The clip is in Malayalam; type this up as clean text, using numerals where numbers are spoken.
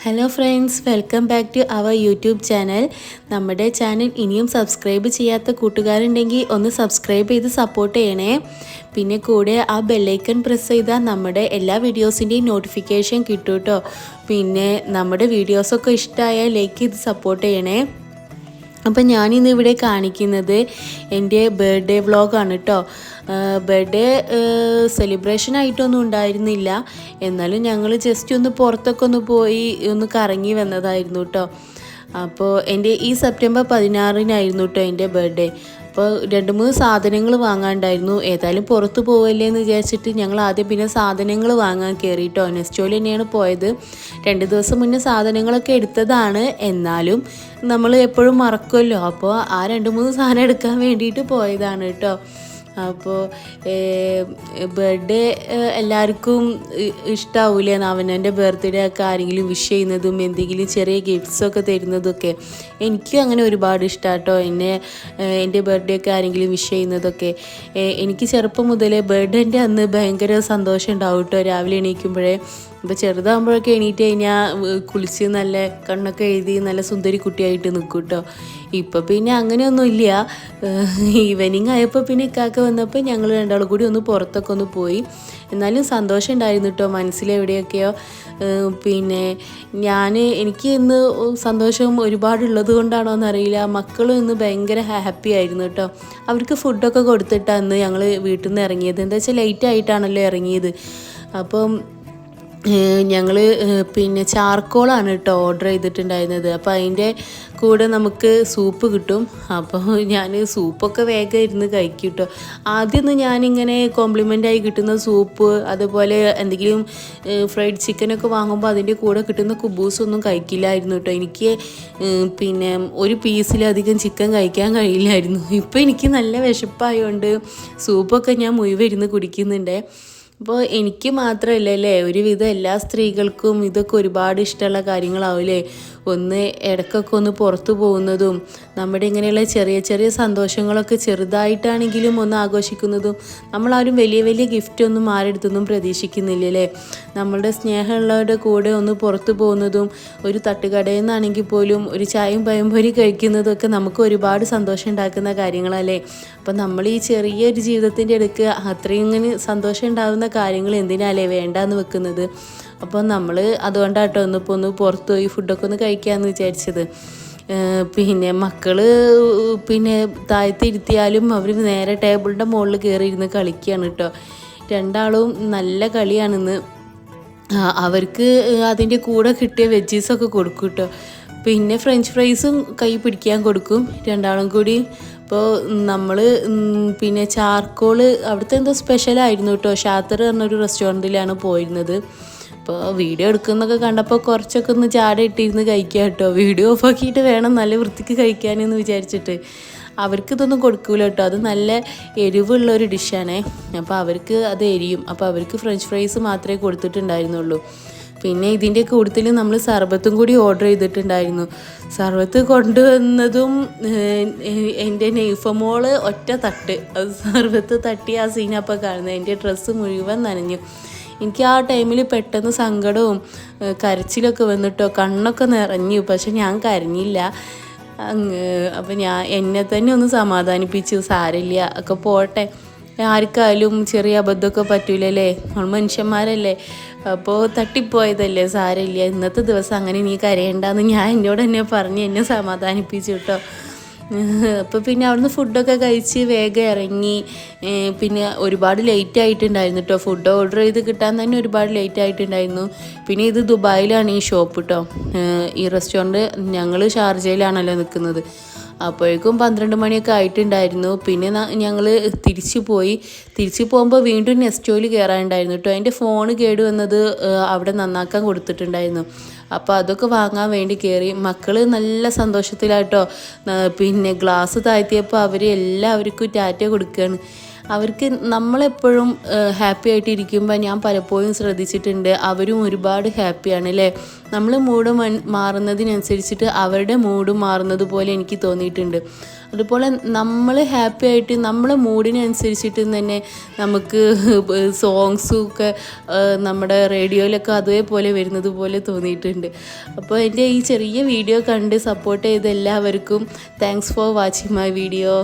Hello friends, welcome back to our YouTube channel. നമ്മുടെ ചാനൽ ഇനിയും സബ്സ്ക്രൈബ് ചെയ്യാത്ത കൂട്ടുകാരുണ്ടെങ്കിൽ ഒന്ന് സബ്സ്ക്രൈബ് ചെയ്ത് സപ്പോർട്ട് ചെയ്യണേ. പിന്നെ കൂടെ ആ ബെല്ലൈക്കൺ പ്രസ് ചെയ്താൽ നമ്മുടെ എല്ലാ വീഡിയോസിൻ്റെയും നോട്ടിഫിക്കേഷൻ കിട്ടും കേട്ടോ. പിന്നെ നമ്മുടെ വീഡിയോസൊക്കെ ഇഷ്ടമായാൽ ലൈക്ക് ചെയ്ത് സപ്പോർട്ട് ചെയ്യണേ. അപ്പം ഞാനിന്ന് ഇവിടെ കാണിക്കുന്നത് എൻ്റെ ബർത്ത്ഡേ വ്ളോഗാണ് കേട്ടോ. ബർത്ത്ഡേ സെലിബ്രേഷൻ ആയിട്ടൊന്നും ഉണ്ടായിരുന്നില്ല, എന്നാലും ഞങ്ങൾ ജസ്റ്റ് ഒന്ന് പുറത്തൊക്കെ ഒന്ന് പോയി ഒന്ന് കറങ്ങി വന്നതായിരുന്നു കേട്ടോ. അപ്പോൾ എൻ്റെ ഈ സെപ്റ്റംബർ 16-നായിരുന്നു കേട്ടോ എൻ്റെ ബർത്ത്ഡേ. അപ്പോൾ 2-3 സാധനങ്ങൾ വാങ്ങാണ്ടായിരുന്നു. ഏതായാലും പുറത്ത് പോവല്ലേ എന്ന് വിചാരിച്ചിട്ട് ഞങ്ങൾ ആദ്യം പിന്നെ സാധനങ്ങൾ വാങ്ങാൻ കയറി കേട്ടോ. നെസ്റ്റോയിൽ തന്നെയാണ് പോയത്. 2 ദിവസം മുന്നേ സാധനങ്ങളൊക്കെ എടുത്തതാണ്, എന്നാലും നമ്മൾ എപ്പോഴും മറക്കുമല്ലോ. അപ്പോൾ ആ 2-3 സാധനം എടുക്കാൻ വേണ്ടിയിട്ട് പോയതാണ് കേട്ടോ. അപ്പോൾ ബർത്ത്ഡേ എല്ലാവർക്കും ഇഷ്ടാവൂലേ, അവനവൻ്റെ ബർത്ത്ഡേ ഒക്കെ ആരെങ്കിലും വിഷ് ചെയ്യുന്നതും എന്തെങ്കിലും ചെറിയ ഗിഫ്റ്റ്സൊക്കെ തരുന്നതൊക്കെ. എനിക്കും അങ്ങനെ ഒരുപാട് ഇഷ്ടമാണ് കേട്ടോ. എൻ്റെ ബർത്ത്ഡേ ഒക്കെ ആരെങ്കിലും വിഷ് ചെയ്യുന്നതൊക്കെ. എനിക്ക് ചെറുപ്പം മുതലേ ബർത്ത്ഡേൻ്റെ അന്ന് ഭയങ്കര സന്തോഷം ഉണ്ടാവും കേട്ടോ. രാവിലെ എണീക്കുമ്പോഴേ, ഇപ്പോൾ ചെറുതാകുമ്പോഴൊക്കെ എണീറ്റ് കഴിഞ്ഞാൽ കുളിച്ച് നല്ല കണ്ണൊക്കെ എഴുതി നല്ല സുന്ദരി കുട്ടിയായിട്ട് നിൽക്കും കേട്ടോ. ഇപ്പോൾ പിന്നെ അങ്ങനെയൊന്നുമില്ല. ഈവനിങ് ആയപ്പോൾ പിന്നെ ഇക്കാക്ക വന്നപ്പോൾ ഞങ്ങൾ രണ്ടാളും കൂടി ഒന്ന് പുറത്തൊക്കെ ഒന്ന് പോയി. എന്നാലും സന്തോഷം ഉണ്ടായിരുന്നു കേട്ടോ, മനസ്സിലെവിടെയൊക്കെയോ. പിന്നെ എനിക്ക് ഇന്ന് സന്തോഷം ഒരുപാടുള്ളത് കൊണ്ടാണോ എന്നറിയില്ല, മക്കളും ഇന്ന് ഭയങ്കര ഹാപ്പി ആയിരുന്നു കേട്ടോ. അവർക്ക് ഫുഡൊക്കെ കൊടുത്തിട്ടാണ് അന്ന് ഞങ്ങൾ വീട്ടിൽ നിന്ന് ഇറങ്ങിയത്. എന്താ വെച്ചാൽ ലേറ്റ് ആയിട്ടാണല്ലോ ഇറങ്ങിയത്. അപ്പം ഞങ്ങൾ പിന്നെ ചാർക്കോളാണ് കേട്ടോ ഓർഡർ ചെയ്തിട്ടുണ്ടായിരുന്നത്. അപ്പോൾ അതിൻ്റെ കൂടെ നമുക്ക് സൂപ്പ് കിട്ടും. അപ്പോൾ ഞാൻ സൂപ്പൊക്കെ വേഗം ഇരുന്ന് കഴിക്കും കേട്ടോ. ആദ്യമൊന്നും ഞാനിങ്ങനെ കോംപ്ലിമെൻ്റായി കിട്ടുന്ന സൂപ്പ്, അതുപോലെ എന്തെങ്കിലും ഫ്രൈഡ് ചിക്കനൊക്കെ വാങ്ങുമ്പോൾ അതിൻ്റെ കൂടെ കിട്ടുന്ന കുബൂസൊന്നും കഴിക്കില്ലായിരുന്നു കേട്ടോ. എനിക്ക് പിന്നെ ഒരു പീസിലധികം ചിക്കൻ കഴിക്കാൻ കഴിയില്ലായിരുന്നു. ഇപ്പോൾ എനിക്ക് നല്ല വിശപ്പായതുകൊണ്ട് സൂപ്പൊക്കെ ഞാൻ മുഴുവൻ ഇരുന്ന് കുടിക്കുന്നുണ്ട്. അപ്പോൾ എനിക്ക് മാത്രമല്ലല്ലേ, ഒരുവിധം എല്ലാ സ്ത്രീകൾക്കും ഇതൊക്കെ ഒരുപാട് ഇഷ്ടമുള്ള കാര്യങ്ങളാവില്ലേ. ഒന്ന് ഇടയ്ക്കൊക്കെ ഒന്ന് പുറത്തു പോകുന്നതും നമ്മുടെ ഇങ്ങനെയുള്ള ചെറിയ ചെറിയ സന്തോഷങ്ങളൊക്കെ ചെറുതായിട്ടാണെങ്കിലും ഒന്ന് ആഘോഷിക്കുന്നതും. നമ്മളാരും വലിയ വലിയ ഗിഫ്റ്റൊന്നും ആരെടുത്തൊന്നും പ്രതീക്ഷിക്കുന്നില്ലല്ലേ. നമ്മളുടെ സ്നേഹമുള്ളവരുടെ കൂടെ ഒന്ന് പുറത്തു പോകുന്നതും ഒരു തട്ടുകടയിൽ നിന്നാണെങ്കിൽ പോലും ഒരു ചായയും പഴംപൊരി കഴിക്കുന്നതൊക്കെ നമുക്ക് ഒരുപാട് സന്തോഷം ഉണ്ടാക്കുന്ന കാര്യങ്ങളല്ലേ. അപ്പം നമ്മൾ ഈ ചെറിയൊരു ജീവിതത്തിൻ്റെ ഇടയ്ക്ക് അത്രയും ഇങ്ങനെ സന്തോഷം ഉണ്ടാകുന്ന കാര്യങ്ങൾ എന്തിനാലേ വേണ്ടാന്ന് വെക്കുന്നത്. അപ്പോൾ നമ്മൾ അതുകൊണ്ടാട്ടോ ഒന്ന് പുറത്ത് പോയി ഫുഡൊക്കെ ഒന്ന് കഴിക്കാമെന്ന് വിചാരിച്ചത്. പിന്നെ മക്കൾ പിന്നെ താഴത്തിരുത്തിയാലും അവർ നേരെ ടേബിളിൻ്റെ മുകളിൽ കയറിയിരുന്ന് കളിക്കുകയാണ് കേട്ടോ. രണ്ടാളും നല്ല കളിയാണെന്ന്. അവർക്ക് അതിൻ്റെ കൂടെ കിട്ടിയ വെജീസൊക്കെ കൊടുക്കും കേട്ടോ. പിന്നെ ഫ്രഞ്ച് ഫ്രൈസും കൈ പിടിക്കാൻ കൊടുക്കും രണ്ടാളും കൂടി. അപ്പോൾ നമ്മൾ പിന്നെ ചാർക്കോള് അവിടുത്തെ എന്തോ സ്പെഷ്യലായിരുന്നു കേട്ടോ. ഷാത്തർ പറഞ്ഞൊരു റെസ്റ്റോറൻറ്റിലാണ് പോയിരുന്നത്. അപ്പോൾ വീഡിയോ എടുക്കുന്നതൊക്കെ കണ്ടപ്പോൾ കുറച്ചൊക്കെ ഒന്ന് ചാട ഇട്ടിരുന്ന് കഴിക്കുക കേട്ടോ. വീഡിയോ ഓഫാക്കിയിട്ട് വേണം നല്ല വൃത്തിക്ക് കഴിക്കാനെന്ന് വിചാരിച്ചിട്ട്. അവർക്കിതൊന്നും കൊടുക്കൂല കേട്ടോ. അത് നല്ല എരിവുള്ളൊരു ഡിഷാണേ. അപ്പോൾ അവർക്ക് അത് എരിയും. അപ്പോൾ അവർക്ക് ഫ്രഞ്ച് ഫ്രൈസ് മാത്രമേ കൊടുത്തിട്ടുണ്ടായിരുന്നുള്ളൂ. പിന്നെ ഇതിൻ്റെ കൂടുതൽ നമ്മൾ സർബത്തും കൂടി ഓർഡർ ചെയ്തിട്ടുണ്ടായിരുന്നു. സർബത്ത് കൊണ്ടുവന്നതും എൻ്റെ നെയ്ഫമോള് ഒറ്റ തട്ട്, അത് സർബത്ത് തട്ടി ആ സീനപ്പോൾ കാണുന്നത്. എൻ്റെ ഡ്രസ്സ് മുഴുവൻ നനഞ്ഞു. എനിക്ക് ആ ടൈമിൽ പെട്ടെന്ന് സങ്കടവും കരച്ചിലൊക്കെ വന്നിട്ടോ. കണ്ണൊക്കെ നിറഞ്ഞു, പക്ഷെ ഞാൻ കരഞ്ഞില്ല. അപ്പം എന്നെ തന്നെ ഒന്ന് സമാധാനിപ്പിച്ചു. സാരമില്ല, ഒക്കെ പോട്ടെ, ആർക്കായാലും ചെറിയ അബദ്ധമൊക്കെ പറ്റൂലല്ലേ, നമ്മൾ മനുഷ്യന്മാരല്ലേ. അപ്പോൾ തട്ടിപ്പോയതല്ലേ, സാരമില്ല, ഇന്നത്തെ ദിവസം അങ്ങനെ നീ കരയണ്ടെന്ന് ഞാൻ എന്നോട് തന്നെ പറഞ്ഞ് എന്നെ സമാധാനിപ്പിച്ചു കേട്ടോ. അപ്പോൾ പിന്നെ അവിടുന്ന് ഫുഡൊക്കെ കഴിച്ച് വേഗം ഇറങ്ങി. പിന്നെ ഒരുപാട് ലേറ്റ് ആയിട്ടുണ്ടായിരുന്നു കേട്ടോ. ഫുഡ് ഓർഡർ ചെയ്ത് കിട്ടാൻ തന്നെ ഒരുപാട് ലേറ്റ് ആയിട്ടുണ്ടായിരുന്നു. പിന്നെ ഇത് ദുബായിലാണ് ഈ ഷോപ്പ് കേട്ടോ. ഈ റെസ്റ്റോറൻറ്റ് ഞങ്ങൾ ഷാർജയിലാണല്ലോ നിൽക്കുന്നത്. അപ്പോഴേക്കും 12 മണിയൊക്കെ ആയിട്ടുണ്ടായിരുന്നു. പിന്നെ ഞങ്ങൾ തിരിച്ചു പോകുമ്പോൾ വീണ്ടും നെസ്റ്റോയിൽ കയറാനുണ്ടായിരുന്നു കേട്ടോ. എൻ്റെ ഫോൺ കേടുവന്നത് അവിടെ നന്നാക്കാൻ കൊടുത്തിട്ടുണ്ടായിരുന്നു. അപ്പോൾ അതൊക്കെ വാങ്ങാൻ വേണ്ടി കയറി. മക്കൾ നല്ല സന്തോഷത്തിലാട്ടോ. പിന്നെ ഗ്ലാസ് താഴ്ത്തിയപ്പോൾ അവർ എല്ലാവർക്കും ടാറ്റ കൊടുക്കുകയാണ്. അവർക്ക് നമ്മളെപ്പോഴും ഹാപ്പി ആയിട്ടിരിക്കുമ്പോൾ ഞാൻ പലപ്പോഴും ശ്രദ്ധിച്ചിട്ടുണ്ട് അവരും ഒരുപാട് ഹാപ്പിയാണ് അല്ലേ. നമ്മൾ മൂഡ് മാറുന്നതിനനുസരിച്ചിട്ട് അവരുടെ മൂഡ് മാറുന്നത് പോലെ എനിക്ക് തോന്നിയിട്ടുണ്ട്. അതുപോലെ നമ്മൾ ഹാപ്പി ആയിട്ട് നമ്മളെ മൂഡിനനുസരിച്ചിട്ട് തന്നെ നമുക്ക് സോങ്സും ഒക്കെ നമ്മുടെ റേഡിയോയിലൊക്കെ അതേപോലെ വരുന്നത് പോലെ തോന്നിയിട്ടുണ്ട്. അപ്പോൾ എൻ്റെ ഈ ചെറിയ വീഡിയോ കണ്ട് സപ്പോർട്ട് ചെയ്ത എല്ലാവർക്കും thanks for watching my video.